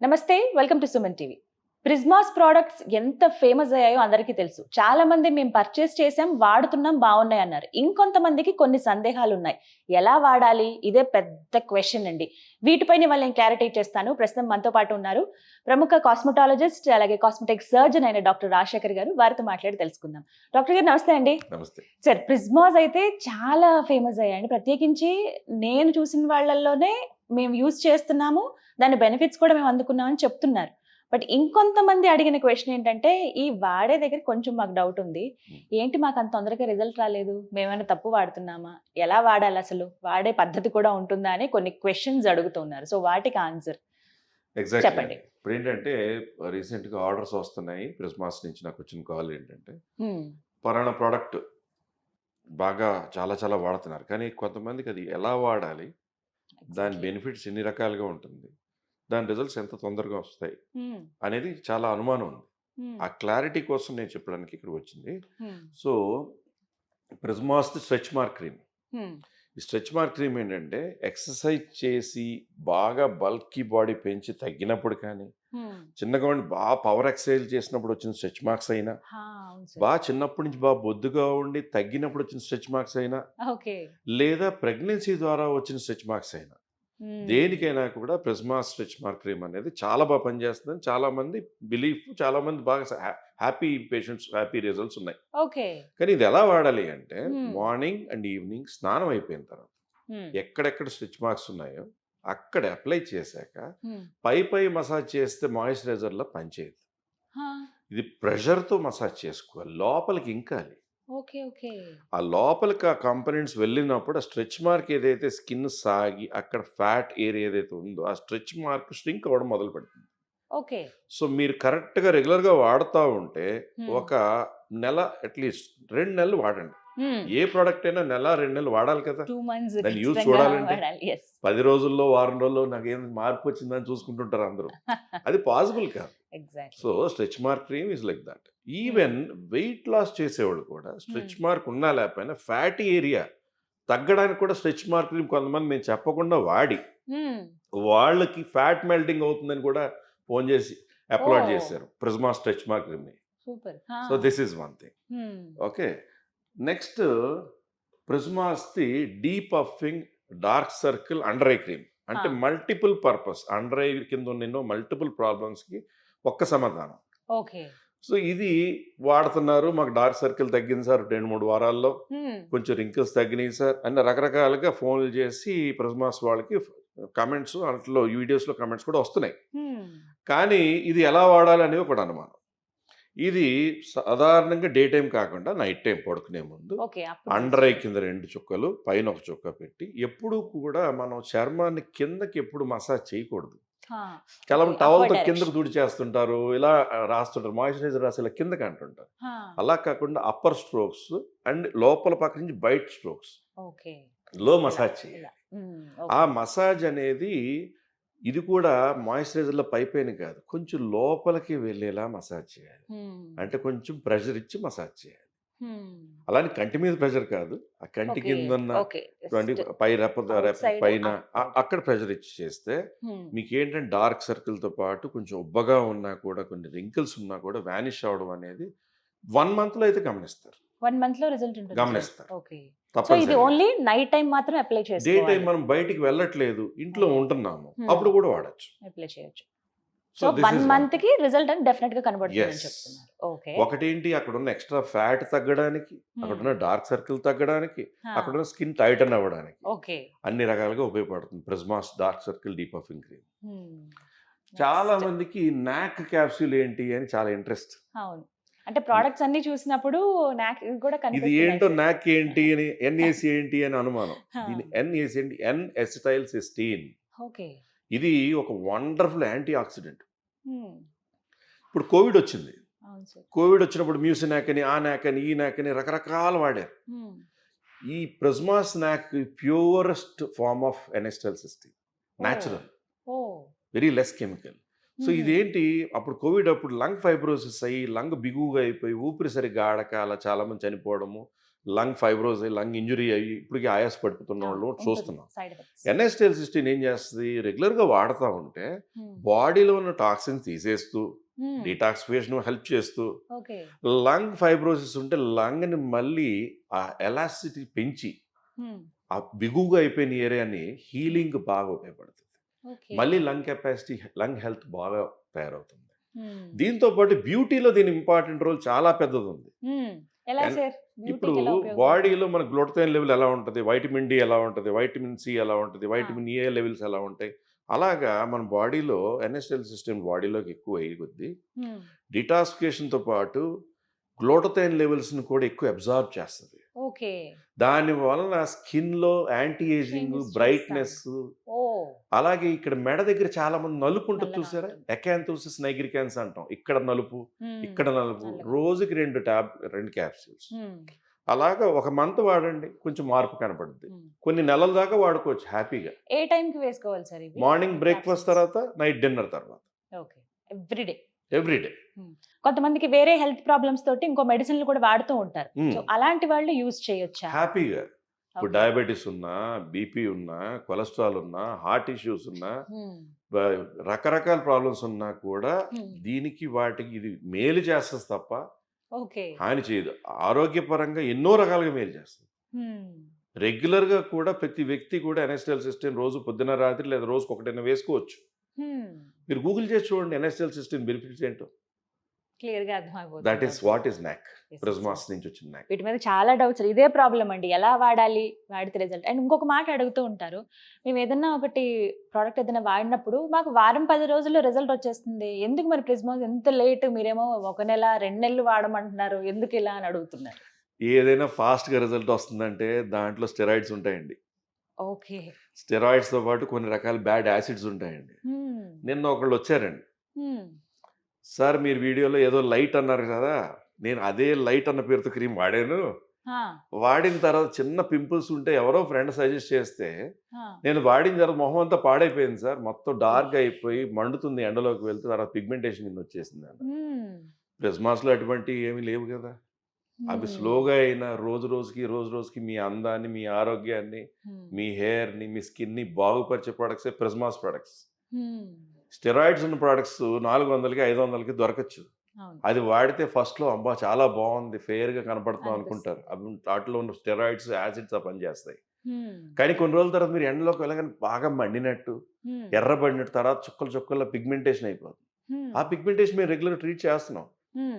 నమస్తే, welcome to Suman TV. ప్రిజ్మాస్ products ఎంత famous అయ్యాయో అందరికీ తెలుసు. చాలా మంది మేము పర్చేస్ చేసాం, వాడుతున్నాం, బాగున్నాయి అన్నారు. ఇంకొంతమందికి కొన్ని సందేహాలు ఉన్నాయి. ఎలా వాడాలి? ఇదే పెద్ద క్వశ్చన్ అండి. వీటిపైన వాళ్ళు నేను క్లారిటీ చేస్తాను. ప్రస్తుతం మనతో పాటు ఉన్నారు ప్రముఖ కాస్మెటాలజిస్ట్ అలాగే కాస్మెటిక్ సర్జన్ అయిన డాక్టర్ రాజశేఖర్ గారు. వారితో మాట్లాడి తెలుసుకుందాం. డాక్టర్ గారు నమస్తే అండి. నమస్తే సార్, ప్రిజ్మాస్ అయితే చాలా ఫేమస్ అయ్యాయండి. ప్రత్యేకించి నేను చూసిన వాళ్ళల్లోనే మేము యూజ్ చేస్తున్నాము, దాని బెనిఫిట్స్ కూడా మేము అందుకున్నామని చెప్తున్నారు. బట్ ఇంకొంతమంది అడిగిన క్వశ్చన్ ఏంటంటే, ఈ వాడే దగ్గర కొంచెం మాకు డౌట్ ఉంది. ఏంటి మాకు అంత తొందరగా రిజల్ట్ రాలేదు, మేమైనా తప్పు వాడుతున్నామా, ఎలా వాడాలి, అసలు వాడే పద్ధతి కూడా ఉంటుందా అని కొన్ని క్వశ్చన్స్ అడుగుతున్నారు. సో వాటికి ఆన్సర్ చెప్పండి. ఇప్పుడు ఏంటంటే రీసెంట్గా ఆర్డర్స్ వస్తున్నాయి ప్రిస్మాస్ నుంచి. నాకు వచ్చిన కాల్ ఏంటంటే పలానా ప్రోడక్ట్ బాగా చాలా చాలా వాడుతున్నారు, కానీ కొంతమందికి అది ఎలా వాడాలి, దాని బెనిఫిట్స్ ఎన్ని రకాలుగా ఉంటుంది, దాని రిజల్ట్స్ ఎంత తొందరగా వస్తాయి అనేది చాలా అనుమానం ఉంది. ఆ క్లారిటీ కోసం నేను చెప్పడానికి ఇక్కడ వచ్చింది. So Prismas stretch mark cream. ఈ స్ట్రెచ్ మార్క్ క్రీమ్ ఏంటంటే ఎక్సర్సైజ్ చేసి బాగా బల్కీ బాడీ పెంచి తగ్గినప్పుడు కానీ, చిన్నగా ఉండి బాగా పవర్ ఎక్సర్సైజ్ చేసినప్పుడు వచ్చిన స్ట్రెచ్ మార్క్స్ అయినా, బాగా చిన్నప్పటి నుంచి బాగా బొద్దుగా ఉండి తగ్గినప్పుడు వచ్చిన స్ట్రెచ్ మార్క్స్ అయినా, లేదా ప్రెగ్నెన్సీ ద్వారా వచ్చిన స్ట్రెచ్ మార్క్స్ అయినా, దేనికైనా కూడా ప్రిస్మాస్ స్ట్రెచ్ మార్క్ క్రీమ్ అనేది చాలా బాగా పనిచేస్తుందని చాలా మంది బిలీఫ్. చాలా మంది బాగా హ్యాపీ పేషెంట్స్, హ్యాపీ రిజల్ట్స్ ఉన్నాయి. కానీ ఇది ఎలా వాడాలి అంటే, మార్నింగ్ అండ్ ఈవినింగ్ స్నానం అయిపోయిన తర్వాత ఎక్కడెక్కడ స్ట్రెచ్ మార్క్స్ ఉన్నాయో అక్కడ అప్లై చేశాక పై మసాజ్ చేస్తే మాయిశ్చరైజర్లో పనిచేయదు. ఇది ప్రెషర్తో మసాజ్ చేసుకోవాలి, లోపలికి ఇంకాలి. ఆ లోపలికి ఆ కాంపనెంట్స్ వెళ్ళినప్పుడు ఆ స్ట్రెచ్ మార్క్ ఏదైతే స్కిన్ సాగి అక్కడ ఫ్యాట్ ఏరియా ఏదైతే ఉందో ఆ స్ట్రెచ్ మార్క్ స్ట్రింక్ అవ్వడం మొదలు పెడుతుంది. సో మీరు కరెక్ట్గా రెగ్యులర్గా వాడుతూ ఉంటే ఒక నెల, అట్లీస్ట్ 2 నెలలు వాడండి. ఏ ప్రోడక్ట్ అయినా నెల 2 నెలలు వాడాలి కదా, దాన్ని యూజ్ చూడాలంటే 10 రోజుల్లో వారం రోజుల్లో నాకేం మార్పు వచ్చిందని చూసుకుంటుంటారు అందరూ. అది పాసిబుల్ కాదు. So stretch mark cream is like that. Even weight loss చేసేవాళ్ళు కూడా స్ట్రెచ్ మార్క్ ఉన్నా లేకపోయినా ఫ్యాటీ ఏరియా తగ్గడానికి కూడా స్ట్రెచ్ మార్క్ క్రీమ్ కొంతమంది మేము చెప్పకుండా వాడి వాళ్ళకి ఫ్యాట్ మెల్టింగ్ అవుతుందని కూడా ఫోన్ చేసి అప్లోడ్ చేశారు ప్రిస్మా స్ట్రెచ్ మార్క్ క్రీమ్ ని. So this is one thing. Okay, next Prismas the deep puffing dark circle under eye cream. అంటే మల్టిపుల్ పర్పస్, అండర్ ఐ కింద ఉన్న మల్టిపుల్ ప్రాబ్లమ్స్ కి ఒక్క సమాధానం. సో ఇది వాడుతున్నారు, మాకు డార్క్ సర్కిల్ తగ్గింది సార్ 2-3 వారాల్లో, కొంచెం రింకిల్స్ తగ్గినాయి సార్ అన్న రకరకాలుగా ఫోన్లు చేసి ప్రిస్మాస్ వాళ్ళకి కమెంట్స్, అట్లా వీడియోస్లో కమెంట్స్ కూడా వస్తున్నాయి. కానీ ఇది ఎలా వాడాలి అనేది ఒకటి అనుమానం. ఇది సాధారణంగా డే టైం కాకుండా నైట్ టైం పడుకునే ముందు అండర్ ఐ కింద 2 చుక్కలు పైన 1 చుక్క పెట్టి, ఎప్పుడు కూడా మనం చర్మాన్ని కిందకి ఎప్పుడు మసాజ్ చేయకూడదు. కేవలం టవల్తో కిందకు దుడి చేస్తుంటారు, ఇలా రాస్తుంటారు, మాయిశ్చరైజర్ రాసి ఇలా కిందకి అంటుంటారు. అలా కాకుండా అప్పర్ స్ట్రోక్స్ అండ్ లోపల పక్క నుంచి బయట స్ట్రోక్స్ లో మసాజ్ చేయాలి. ఆ మసాజ్ అనేది ఇది కూడా మాయిశ్చరైజర్లో పైపైన కాదు, కొంచెం లోపలికి వెళ్ళేలా మసాజ్ చేయాలి. అంటే కొంచెం ప్రెషర్ ఇచ్చి మసాజ్ చేయాలి. అలానే కంటి మీద ప్రెషర్ కాదు, ఆ కంటి కింద పై రెప్ప పైన అక్కడ ప్రెషర్ ఇచ్చి చేస్తే మీకు ఏంటంటే డార్క్ సర్కిల్ తో పాటు కొంచెం ఉబ్బగా ఉన్నా కూడా, కొన్ని రింకిల్స్ ఉన్నా కూడా వానిష్ అవడం అనేది 1 month లో అయితే గమనిస్తారు. 1 month లో రిజల్ట్ ఉంటుంది, గమనిస్తారు. సో ఇది ఓన్లీ నైట్ టైం మాత్రమే అప్లై చేసుకోవాలి. డే టైం మనం బయటికి వెళ్ళట్లేదు, ఇంట్లో ఉంటున్నాము, అప్పుడు కూడా వాడచ్చు, అప్లై చేయొచ్చు. సో 1 month కి రిజల్ట్ అని డెఫినెట్ గా కనబడుతుందని చెప్తున్నారు. ఒకటేంటి, అక్కడ ఉన్న ఎక్స్ట్రా ఫ్యాట్ తగ్గడానికి, అక్కడ ఉన్న డార్క్ సర్కిల్ తగ్గడానికి, అక్కడ ఉన్న స్కిన్ టైటన్ అవ్వడానికి అన్ని రకాలుగా ఉపయోగపడుతుంది ప్రిస్మాస్ dark circle deep puffing cream. చాలా మందికి నాక్ క్యాప్సూల్ ఏంటి అని చాలా ఇంట్రెస్ట్. అవును, అంటే ప్రొడక్ట్స్ అన్ని చూసినప్పుడు నాక్ కూడా ఇది ఏంటో, నాక్ ఏంటి అని, ఎన్ఏసి ఏంటి అని అనుమానం. దీని ఎన్ఏసి ఏంటి, ఎన్ ఎసిటైల్ సిస్టీన్. ఇది ఒక వండర్ఫుల్ యాంటీ ఆక్సిడెంట్. ఇప్పుడు కోవిడ్ వచ్చింది, కోవిడ్ వచ్చినప్పుడు మ్యూసినాక్ అని, ఆ నాక్ అని, ఈ నాక్ అని రకరకాలు వాడారు. ఈ ప్రిస్మాస్ నాక్ purest form of N acetyl cysteine, natural, very less chemical. So ఇదేంటి, అప్పుడు కోవిడ్ అప్పుడు లంగ్ ఫైబ్రోసిస్ అయ్యి లంగ్ బిగువుగా అయిపోయి ఊపిరి సరిగ్గా ఆడక అలా చాలా మంది చనిపోవడము, లంగ్ ఫైబ్రోజ్ అయ్యి లంగ్ ఇంజురీ అయ్యి ఇప్పటికీ ఆయాస పడిపోతున్న వాళ్ళు చూస్తున్నాం. Side effects. ఎన్ఎస్టిఎల్ సిస్టీన్ ఏం చేస్తుంది, రెగ్యులర్గా వాడుతూ ఉంటే బాడీలో ఉన్న టాక్సిన్స్ తీసేస్తూ డీటాక్సిఫికేషన్ హెల్ప్ చేస్తూ, లంగ్ ఫైబ్రోసిస్ ఉంటే లంగ్ని మళ్ళీ ఆ ఎలాసిటీ పెంచి ఆ బిగువుగా అయిపోయిన ఏరియాని హీలింగ్ బాగా ఉపయోగపడుతుంది. మళ్ళీ లంగ్ కెపాసిటీ, లంగ్ హెల్త్ బాగా తయారవుతుంది. దీంతో పాటు బ్యూటీలో దీని ఇంపార్టెంట్ రోల్ చాలా పెద్దది ఉంది. ఇప్పుడు బాడీలో మన గ్లూటథైన్ లెవెల్ ఎలా ఉంటుంది, వైటమిన్ డి ఎలా ఉంటుంది, వైటమిన్ సి ఎలా ఉంటుంది, వైటమిన్ ఏ లెవెల్స్ ఎలా ఉంటాయి, అలాగా మన బాడీలో ఎన్ఎస్టిఎల్ సిస్టమ్ బాడీలోకి ఎక్కువ అయ్యి కొద్దీ డిటాక్సిఫికేషన్తో పాటు గ్లూటథైన్ లెవెల్స్ని కూడా ఎక్కువ అబ్జార్బ్ చేస్తుంది. దాని వలన స్కిన్లో యాంటీ ఏజింగ్, బ్రైట్నెస్, అలాగే ఇక్కడ మెడ దగ్గర చాలా మంది నలుపు ఉంటుంది చూసారా, ఎకాంథోసిస్ నైగ్రికాన్స్ అంటాం. ఇక్కడ నలుపు, ఇక్కడ నలుపు, రోజుకి 2 క్యాప్సూల్స్ అలాగా ఒక మంత్ వాడండి, కొంచెం మార్పు కనపడుద్ది. కొన్ని నెలల దాకా వాడుకోవచ్చు హ్యాపీగా. ఏ టైంకి వేసుకోవాలి సార్? మార్నింగ్ బ్రేక్ఫాస్ట్ తర్వాత, నైట్ డిన్నర్ తర్వాత. ఎవ్రీడే. కొంతమందికి వేరే హెల్త్ ప్రాబ్లమ్స్ తోటి ఇంకో మెడిసిన్లు కూడా వాడుతూ ఉంటారు. సో అలాంటి వాళ్ళు యూజ్ చేయొచ్చా? హ్యాపీగా. ఇప్పుడు డయాబెటీస్ ఉన్నా, బీపీ ఉన్నా, కొలెస్ట్రాల్ ఉన్నా, హార్ట్ ఇష్యూస్ ఉన్నా, రకరకాల ప్రాబ్లమ్స్ ఉన్నా కూడా దీనికి వాటికి ఇది మేలు చేస్తుంది తప్ప హాని చేయదు. ఆరోగ్యపరంగా ఎన్నో రకాలుగా మేలు చేస్తుంది. రెగ్యులర్గా కూడా ప్రతి వ్యక్తి కూడా ఎన్ఎస్టిఎల్ సిస్టమ్ రోజు పొద్దున రాత్రి లేదా రోజుకి ఒకటైనా వేసుకోవచ్చు. మీరు గూగుల్ చేసి చూడండి ఎన్ఎస్టిఎల్ సిస్టమ్ బెనిఫిట్స్ ఏంటో. క్లియర్గా అర్థమైపోతుంది. దట్ ఈస్ వాట్ ఈస్ నాక్. ప్రిజ్మాస్ నుంచి వచ్చిన నాక్. వీటి మీద చాలా డౌట్స్. ఇదే ప్రాబ్లం అండి, ఎలా వాడాలి, వాడితే రిజల్ట్. అండ్ ఇంకొక మాట అడుగుతూ ఉంటారు, మేము ఏదన్నా ఒకటి ప్రోడక్ట్ ఏదైనా వాడినప్పుడు మాకు వారం 10 రోజుల్లో రిజల్ట్ వచ్చేస్తుంది, ఎందుకు మరి ప్రిజ్మాస్ ఎంత లేట్, మీరేమో 1 నెల 2 నెలలు వాడమంటున్నారు, ఎందుకు ఇలా అని అడుగుతున్నారు. ఏదైనా ఫాస్ట్గా రిజల్ట్ వస్తుందంటే దాంట్లో స్టెరాయిడ్స్ ఉంటాయండి. స్టెరాయిడ్స్తో పాటు కొన్ని రకాల బ్యాడ్ యాసిడ్స్ ఉంటాయండి. నిన్న ఒకళ్ళు వచ్చారండి, సార్ మీరు వీడియోలో ఏదో లైట్ అన్నారు కదా, నేను అదే లైట్ అన్న పేరుతో క్రీమ్ వాడాను, వాడిన తర్వాత చిన్న పింపుల్స్ ఉంటే ఎవరో ఫ్రెండ్ సజెస్ట్ చేస్తే నేను వాడిన తర్వాత మొహం అంతా పాడైపోయింది సార్, మొత్తం డార్క్ అయిపోయి మండుతుంది, ఎండలోకి వెళ్తే తర్వాత పిగ్మెంటేషన్ కింద వచ్చేసింది అంట. ప్రిజ్మాస్లో అటువంటి ఏమీ లేవు కదా. అవి స్లోగా అయినా రోజు రోజుకి మీ అందాన్ని, మీ ఆరోగ్యాన్ని, మీ హెయిర్ని, మీ స్కిన్ని బాగుపరిచే ప్రొడక్ట్సే ప్రిజ్మాస్ ప్రొడక్ట్స్. స్టెరాయిడ్స్ ఉన్న ప్రొడక్ట్స్ 400కి 500కి దొరకచ్చు. అది వాడితే ఫస్ట్లో అబ్బా చాలా బాగుంది, ఫెయిర్గా కనపడుతున్నాం అనుకుంటారు. అవి వాటిలో ఉన్న స్టెరాయిడ్స్, యాసిడ్స్ ఆ పని చేస్తాయి. కానీ కొన్ని రోజుల తర్వాత మీరు ఎండలోకి వెళ్ళగానే బాగా మండినట్టు, ఎర్రబడినట్టు, తర్వాత చుక్కల పిగ్మెంటేషన్ అయిపోతుంది. ఆ పిగ్మెంటేషన్ మేము రెగ్యులర్ ట్రీట్ చేస్తున్నాం.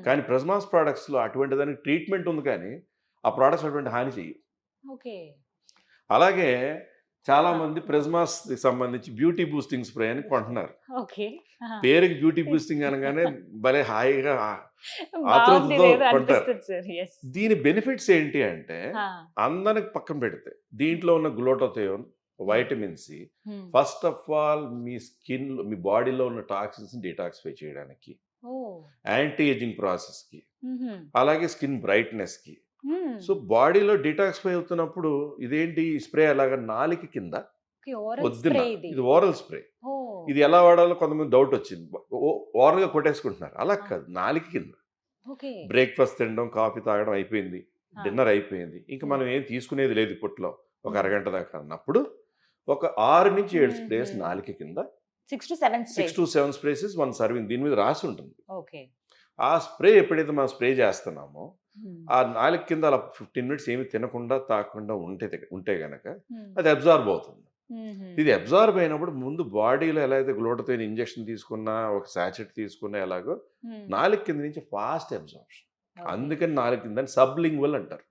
కానీ ప్రిజ్మాస్ ప్రోడక్ట్స్లో అటువంటి దానికి ట్రీట్మెంట్ ఉంది, కానీ ఆ ప్రోడక్ట్స్ అటువంటి హాని చేయవు. అలాగే చాలా మంది ప్రిజ్మాస్ సంబంధించి బ్యూటీ బూస్టింగ్ స్ప్రే అని కొంటున్నారు. పేరుకి బ్యూటీ బూస్టింగ్ అనగానే భలే హాయిగా ఆతృతతో కొంటారు. దీని బెనిఫిట్స్ ఏంటి అంటే, అందరికి పక్కన పెడితే దీంట్లో ఉన్న glutathione, vitamin C, first of all మీ స్కిన్, మీ బాడీలో ఉన్న టాక్సిన్స్ డీటాక్సిఫై చేయడానికి, యాంటీ ఏజింగ్ ప్రాసెస్ కి, అలాగే స్కిన్ బ్రైట్నెస్ కి. సో బాడీలో డిటాక్సిఫై అవుతున్నప్పుడు ఇదేంటి స్ప్రే అలాగా నాలిక కింద పొద్దున, ఇది ఓరల్ స్ప్రే. ఇది ఎలా వాడాలో కొంతమంది డౌట్ వచ్చింది, ఓరల్గా కొట్టేసుకుంటున్నారు. అలా కాదు, నాలిక కింద. బ్రేక్ఫాస్ట్ తినడం, కాఫీ తాగడం అయిపోయింది, డిన్నర్ అయిపోయింది, ఇంకా మనం ఏం తీసుకునేది లేదు ఇప్పట్లో, ఒక అరగంట దాకా అన్నప్పుడు ఒక 6 నుంచి 7 స్ప్రేస్ నాలిక కింద, 6 to 7 స్ప్రేస్ ఇస్ 1 సర్వింగ్, దీని మీద రాసి ఉంటుంది. ఆ స్ప్రే ఎప్పుడైతే మనం స్ప్రే చేస్తున్నామో ఆ నాలుగు కింద అలా 15 మినిట్స్ ఏమి తినకుండా తాకుండా ఉంటే గనక అది అబ్జార్బ్ అవుతుంది. ఇది అబ్జార్బ్ అయినప్పుడు ముందు బాడీలో ఎలా అయితే గ్లూటథయోన్ ఇంజెక్షన్ తీసుకున్నా, ఒక సాచెట్ తీసుకున్నా, ఎలాగో నాలుగు కింద నుంచి ఫాస్ట్ అబ్జార్ప్షన్. అందుకని నాలుగు కింద సబ్లింగ్వల్ అంటారు.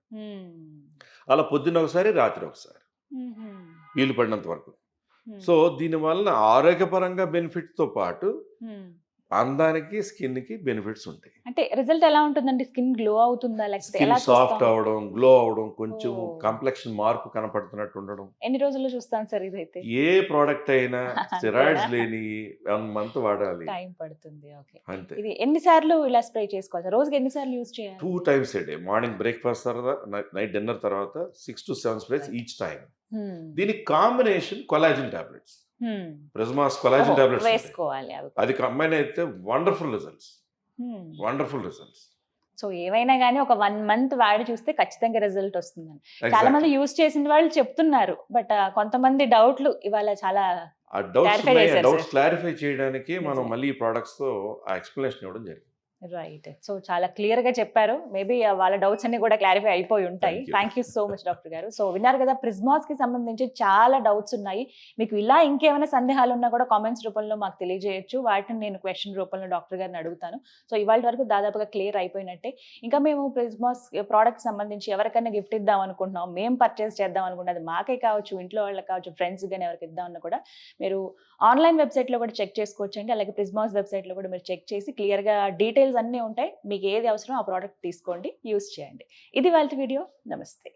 అలా పొద్దున్న ఒకసారి, రాత్రి ఒకసారి, వీలు పడినంత వరకు. సో దీనివల్ల ఆరోగ్యపరంగా బెనిఫిట్తో పాటు అందానికి, స్కిన్ కి బెనిఫిట్స్ ఉంటాయి. అంటే రిజల్ట్ ఎలా ఉంటుందండి? స్కిన్ గ్లో అవుతుందా, లేకపోతే ఎలా సాఫ్ట్ అవడం, గ్లో అవడం, కొంచెం కాంప్లెక్షన్ మార్పు కనపడుతున్నట్టు ఉండడం. ఎన్ని రోజుల్లో చూస్తాను సార్ ఇదైతే? ఏ ప్రోడక్ట్ అయినా స్టెరాయిడ్స్ లేని 1 month వాడాలి, టైం పడుతుంది. ఓకే, అంతే. ఇది ఎన్నిసార్లు ఇలా స్ప్రే చేసుకోవాలి? రోజుకి ఎన్నిసార్లు యూజ్ చేయాలి? 2 times a day. Morning breakfast తర్వాత, నైట్ డిన్నర్ తర్వాత 6 to 7 sprays ఈచ్ టైం. దీనికి combination collagen tablets, ప్రిజ్మాస్ collagen tablets వేసుకోవాలి. అది కంబైన్ అయితే వండర్ఫుల్ రిజల్ట్స్. సో ఏవైనా గానీ ఒక 1 మంత్ వాడి చూస్తే ఖచ్చితంగా రిజల్ట్ వస్తుందని. చాలా మంది ఎగ్జాక్ట్‌లీ. యూజ్ చేసిన వాళ్ళు చెప్తున్నారు. బట్ కొంతమంది డౌట్‌లు ఇవాళ చాలా ఆ డౌట్స్ క్లారిఫై ఉన్నాయి. ఆ చేశారు డౌట్స్ సార్. క్లారిఫై చేయడానికి మనం నిజమే. మళ్ళీ ఈ ప్రొడక్ట్స్‌తో ఆ ఎక్స్‌ప్లనేషన్ ఇవ్వడం జరిగింది. రైట్. సో చాలా క్లియర్‌గా చెప్పారు. మేబీ వాళ్ళ డౌట్స్ అన్నీ కూడా క్లారిఫై అయిపోయి ఉంటాయి. Thank you. Thank you so much doctor గారు. సో విన్నారు కదా, ప్రిజ్మాస్‌కి సంబంధించి చాలా డౌట్స్ ఉన్నాయి. మీకు ఇలా ఇంకేమైనా సందేహాలు ఉన్నా కూడా కామెంట్స్ రూపంలో మాకు తెలియజేయొచ్చు. వాటిని నేను క్వెషన్ రూపంలో డాక్టర్ గారిని అడుగుతాను. సో ఇవాల్టి వరకు దాదాపుగా క్లియర్ అయిపోయినట్టే. ఇంకా మేము ప్రిజ్మాస్ ప్రొడక్ట్స్ సంబంధించి ఎవరికైనా గిఫ్ట్ ఇద్దాం అనుకుంటున్నాం. మేము పర్చేస్ చేద్దాం అనుకుంటున్నాం. అది మాకే కావచ్చు, ఇంట్లో వాళ్ళకి కావచ్చు, ఫ్రెండ్స్ గాని ఎవరికి ఇద్దామన్నా కూడా మీరు ఆన్‌లైన్ వెబ్‌సైట్‌లో కూడా చెక్ చేసుకోవచ్చండి. అలాగే ప్రిజ్మాస్ వెబ్‌సైట్‌లో కూడా మీరు చెక్ చేసి క్లియర్‌గా డీటెయిల్స్ అన్నీ ఉంటాయి. మీకు ఏది అవసరమో ఆ ప్రొడక్ట్ తీసుకోండి, యూజ్ చేయండి. ఇది ఇవాల్టి వీడియో. నమస్తే.